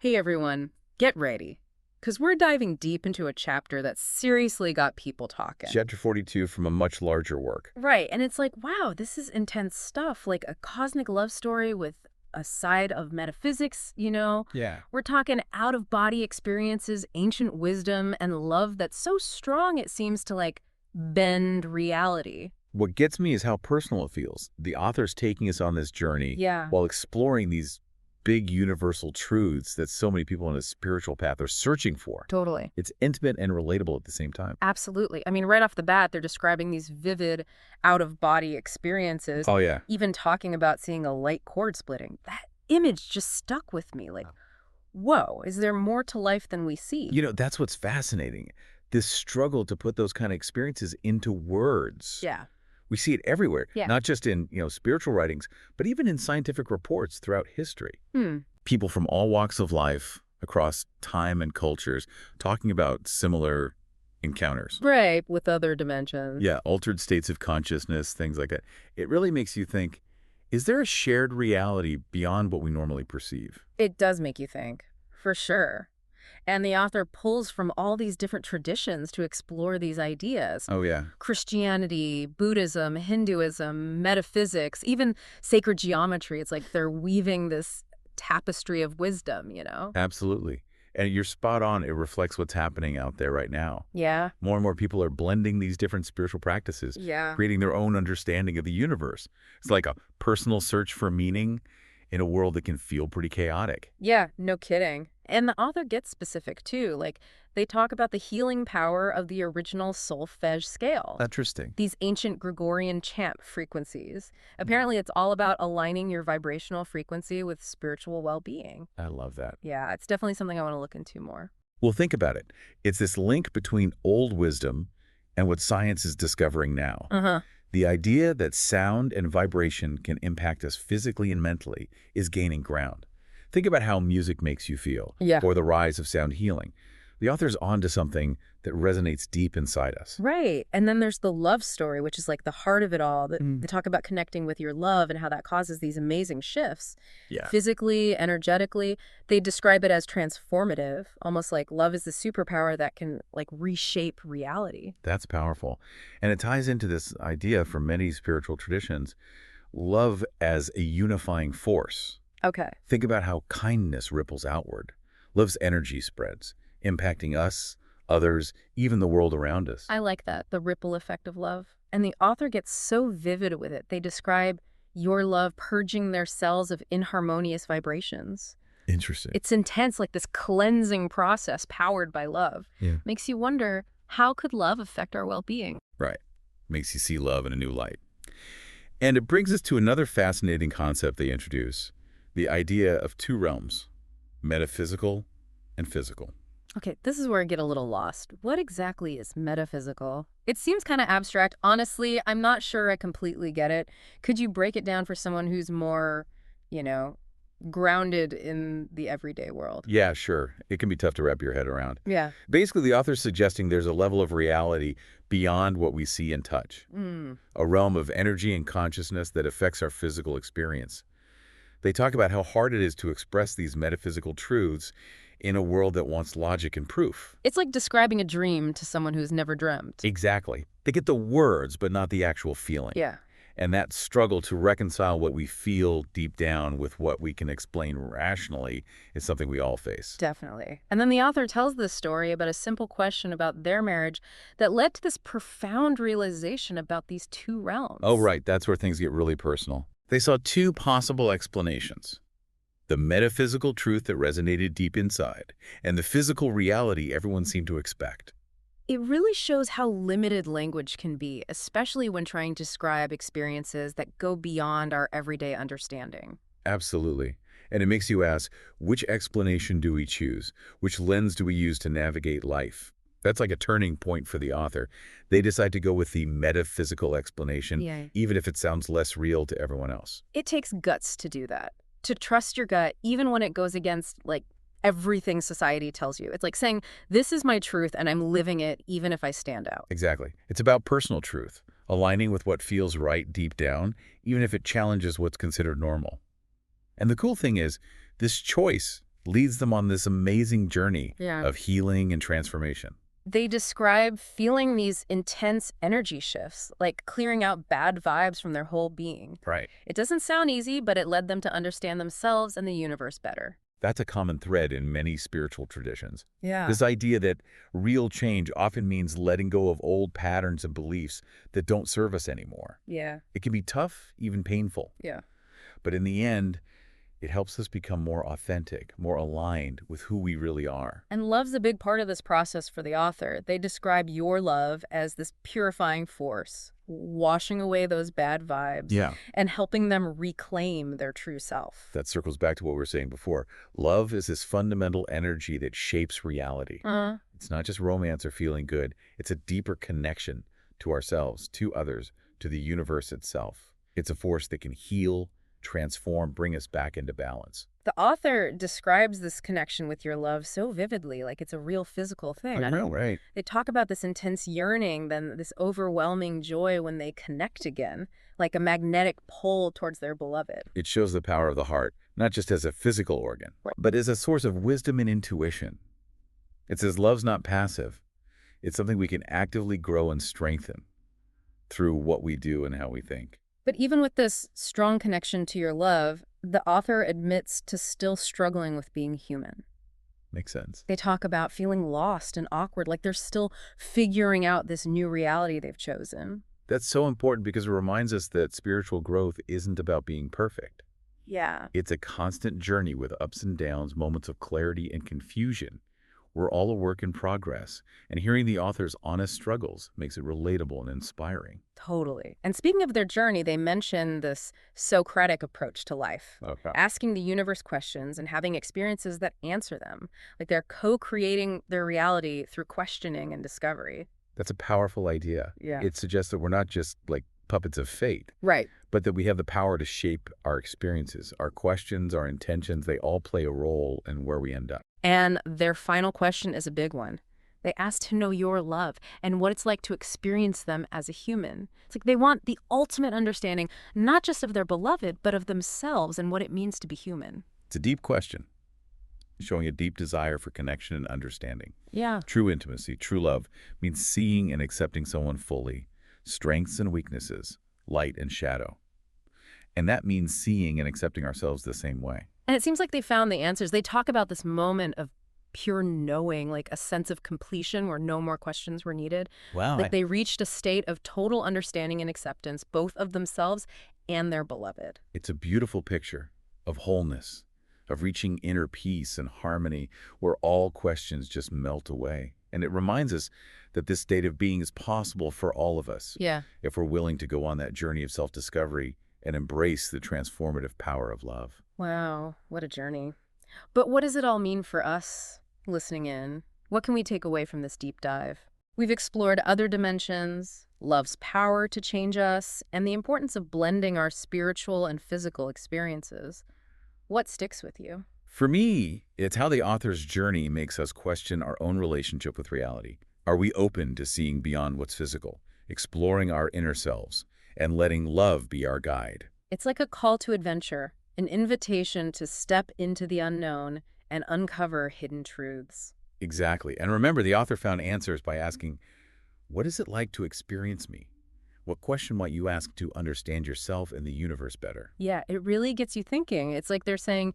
Hey everyone, get ready, because we're diving deep into a chapter that seriously got people talking. Chapter 42 from a much larger work. Right, and it's like, wow, this is intense stuff, like a cosmic love story with a side of metaphysics. Yeah. We're talking out-of-body experiences, ancient wisdom, and love that's so strong it seems to, like, bend reality. What gets me is how personal it feels. The author's taking us on this journey Yeah, while exploring these big universal truths that so many people on a spiritual path are searching for. totally. It's intimate and relatable at the same time. Absolutely. I mean, right off the bat, they're describing these vivid out-of-body experiences, Oh, yeah. even talking about seeing a light cord splitting. That image just stuck with me. Like, whoa, is there more to life than we see? That's what's fascinating. This struggle to put those kind of experiences into words. Yeah. We see it everywhere, Yeah. not just in, spiritual writings, but even in scientific reports throughout history. Hmm. People from all walks of life across time and cultures talking about similar encounters. Right, with other dimensions. Yeah, altered states of consciousness, things like that. It really makes you think, is there a shared reality beyond what we normally perceive? It does make you think, for sure. And the author pulls from all these different traditions to explore these ideas. Oh, yeah, Christianity, Buddhism, Hinduism, metaphysics, even sacred geometry. It's like they're weaving this tapestry of wisdom. absolutely. And you're spot on. It reflects what's happening out there right now. Yeah. More and more people are blending these different spiritual practices, Yeah. creating their own understanding of the universe. It's like a personal search for meaning in a world that can feel pretty chaotic. Yeah, no kidding. And the author gets specific too. Like they talk about the healing power of the original solfege scale. Interesting. These ancient Gregorian chant frequencies. Apparently it's all about aligning your vibrational frequency with spiritual well-being. I love that. Yeah, it's definitely something I want to look into more. Well, think about it. It's this link between old wisdom and what science is discovering now. Uh-huh. The idea that sound and vibration can impact us physically and mentally is gaining ground. Think about how music makes you feel, Yeah. or the rise of sound healing. The author's onto something that resonates deep inside us. Right. And then there's the love story, which is like the heart of it all. Mm. They talk about connecting with your love and how that causes these amazing shifts. Yeah. Physically, energetically. They describe it as transformative, almost like love is the superpower that can like reshape reality. That's powerful. And it ties into this idea from many spiritual traditions, love as a unifying force. Okay. Think about how kindness ripples outward. Love's energy spreads, impacting us, others, even the world around us. I like that, the ripple effect of love. And the author gets so vivid with it. They describe your love purging their cells of inharmonious vibrations. Interesting. It's intense, like this cleansing process powered by love. Yeah. Makes you wonder, how could love affect our well-being? Right. Makes you see love in a new light. And it brings us to another fascinating concept they introduce, the idea of two realms, metaphysical and physical. Okay, this is where I get a little lost. What exactly is metaphysical? It seems kind of abstract. Honestly, I'm not sure I completely get it. Could you break it down for someone who's more, you know, grounded in the everyday world? Yeah, sure. It can be tough to wrap your head around. Yeah. Basically, the author's suggesting there's a level of reality beyond what we see and touch, a realm of energy and consciousness that affects our physical experience. They talk about how hard it is to express these metaphysical truths in a world that wants logic and proof. It's like describing a dream to someone who's never dreamt. Exactly. They get the words, but not the actual feeling. Yeah. And that struggle to reconcile what we feel deep down with what we can explain rationally is something we all face. Definitely. And then the author tells this story about a simple question about their marriage that led to this profound realization about these two realms. Oh, right. That's where things get really personal. They saw two possible explanations: the metaphysical truth that resonated deep inside, and the physical reality everyone seemed to expect. It really shows how limited language can be, especially when trying to describe experiences that go beyond our everyday understanding. Absolutely. And it makes you ask, which explanation do we choose? Which lens do we use to navigate life? That's like a turning point for the author. They decide to go with the metaphysical explanation, Yeah. even if it sounds less real to everyone else. It takes guts to do that, to trust your gut, even when it goes against, like, everything society tells you. It's like saying, this is my truth and I'm living it even if I stand out. Exactly. It's about personal truth, aligning with what feels right deep down, even if it challenges what's considered normal. And the cool thing is, this choice leads them on this amazing journey Yeah. of healing and transformation. They describe feeling these intense energy shifts, like clearing out bad vibes from their whole being. Right. It doesn't sound easy, but it led them to understand themselves and the universe better. That's a common thread in many spiritual traditions. Yeah. This idea that real change often means letting go of old patterns and beliefs that don't serve us anymore. Yeah. It can be tough, even painful, Yeah. but in the end, it helps us become more authentic, more aligned with who we really are. And love's a big part of this process for the author. They describe your love as this purifying force, washing away those bad vibes Yeah. and helping them reclaim their true self. That circles back to what we were saying before. Love is this fundamental energy that shapes reality. Uh, It's not just romance or feeling good. It's a deeper connection to ourselves, to others, to the universe itself. It's a force that can heal, transform, bring us back into balance. the author describes this connection with your love so vividly, like it's a real physical thing. I don't. Right. They talk about this intense yearning, then this overwhelming joy when they connect again, like a magnetic pull towards their beloved. It shows the power of the heart, not just as a physical organ, Right. but as a source of wisdom and intuition. It says love's not passive. It's something we can actively grow and strengthen through what we do and how we think. But even with this strong connection to your love, the author admits to still struggling with being human. Makes sense. They talk about feeling lost and awkward, like they're still figuring out this new reality they've chosen. That's so important because it reminds us that spiritual growth isn't about being perfect. Yeah. It's a constant journey with ups and downs, moments of clarity and confusion. We're all a work in progress, and hearing the author's honest struggles makes it relatable and inspiring. Totally. And speaking of their journey, they mention this Socratic approach to life, Okay. asking the universe questions and having experiences that answer them. Like they're co-creating their reality through questioning and discovery. That's a powerful idea. Yeah. It suggests that we're not just like puppets of fate, Right. but that we have the power to shape our experiences. Our questions, our intentions, they all play a role in where we end up. And their final question is a big one. They ask to know your love and what it's like to experience them as a human. It's like they want the ultimate understanding, not just of their beloved, but of themselves and what it means to be human. It's a deep question, showing a deep desire for connection and understanding. Yeah. True intimacy, true love, means seeing and accepting someone fully, strengths and weaknesses, light and shadow. And that means seeing and accepting ourselves the same way. And it seems like they found the answers. They talk about this moment of pure knowing, like a sense of completion where no more questions were needed. Wow. Like they reached a state of total understanding and acceptance, both of themselves and their beloved. It's a beautiful picture of wholeness, of reaching inner peace and harmony where all questions just melt away. And it reminds us that this state of being is possible for all of us Yeah. if we're willing to go on that journey of self-discovery and embrace the transformative power of love. Wow, what a journey. But what does it all mean for us listening in? What can we take away from this deep dive? We've explored other dimensions, love's power to change us, and the importance of blending our spiritual and physical experiences. What sticks with you? For me, it's how the author's journey makes us question our own relationship with reality. Are we open to seeing beyond what's physical, exploring our inner selves, and letting love be our guide? It's like a call to adventure, an invitation to step into the unknown and uncover hidden truths. Exactly. And remember, the author found answers by asking, what is it like to experience me? What question might you ask to understand yourself and the universe better? Yeah, it really gets you thinking. It's like they're saying,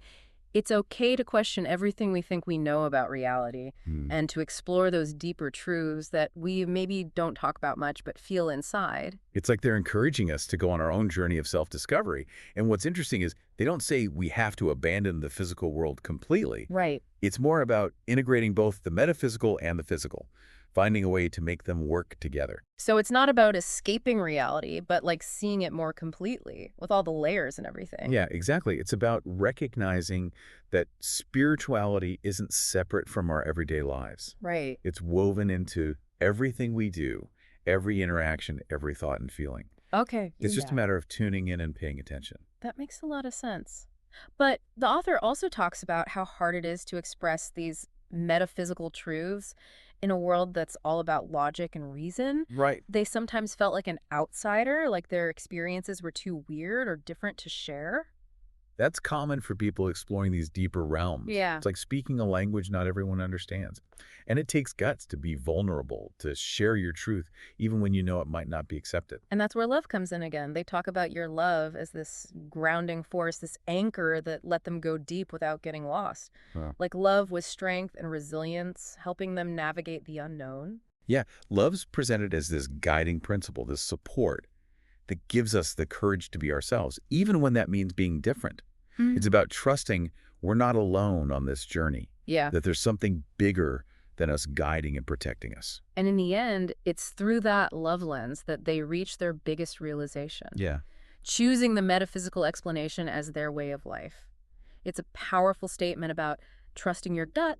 it's okay to question everything we think we know about reality and to explore those deeper truths that we maybe don't talk about much but feel inside. It's like they're encouraging us to go on our own journey of self-discovery. And what's interesting is they don't say we have to abandon the physical world completely. Right. It's more about integrating both the metaphysical and the physical, finding a way to make them work together. So it's not about escaping reality, but like seeing it more completely with all the layers and everything. Yeah, exactly. It's about recognizing that spirituality isn't separate from our everyday lives. Right. It's woven into everything we do, every interaction, every thought and feeling. Okay. It's just a yeah. matter of tuning in and paying attention. That makes a lot of sense. But the author also talks about how hard it is to express these metaphysical truths in a world that's all about logic and reason. Right. They sometimes felt like an outsider, like their experiences were too weird or different to share. That's common for people exploring these deeper realms. Yeah. It's like speaking a language not everyone understands. And it takes guts to be vulnerable, to share your truth, even when you know it might not be accepted. And that's where love comes in again. They talk about your love as this grounding force, this anchor that let them go deep without getting lost. Wow. Like love with strength and resilience, helping them navigate the unknown. Yeah, love's presented as this guiding principle, this support that gives us the courage to be ourselves, even when that means being different. Hmm. It's about trusting we're not alone on this journey, Yeah. that there's something bigger than us guiding and protecting us. And in the end, it's through that love lens that they reach their biggest realization, Yeah. choosing the metaphysical explanation as their way of life. It's a powerful statement about trusting your gut,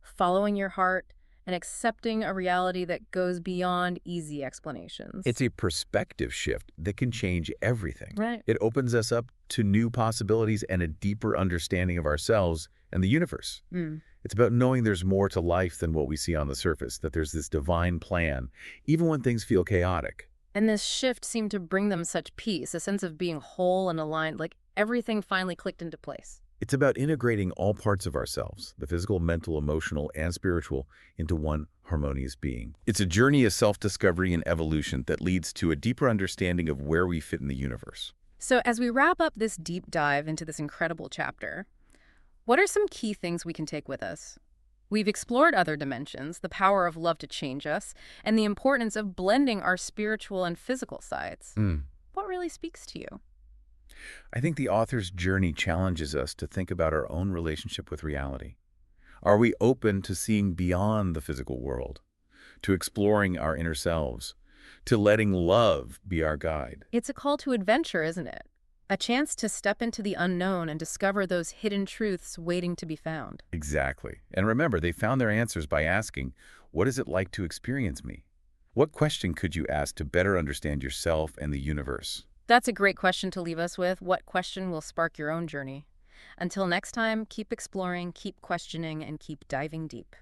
following your heart, and accepting a reality that goes beyond easy explanations. It's a perspective shift that can change everything. Right. It opens us up to new possibilities and a deeper understanding of ourselves and the universe. Mm. It's about knowing there's more to life than what we see on the surface, that there's this divine plan, even when things feel chaotic. And this shift seemed to bring them such peace, a sense of being whole and aligned, like everything finally clicked into place. It's about integrating all parts of ourselves, the physical, mental, emotional, and spiritual, into one harmonious being. It's a journey of self-discovery and evolution that leads to a deeper understanding of where we fit in the universe. So as we wrap up this deep dive into this incredible chapter, what are some key things we can take with us? We've explored other dimensions, the power of love to change us, and the importance of blending our spiritual and physical sides. Mm. What really speaks to you? I think the author's journey challenges us to think about our own relationship with reality. Are we open to seeing beyond the physical world, to exploring our inner selves, to letting love be our guide? It's a call to adventure, isn't it? A chance to step into the unknown and discover those hidden truths waiting to be found. Exactly. And remember, they found their answers by asking, what is it like to experience me? What question could you ask to better understand yourself and the universe? That's a great question to leave us with. What question will spark your own journey? Until next time, keep exploring, keep questioning, and keep diving deep.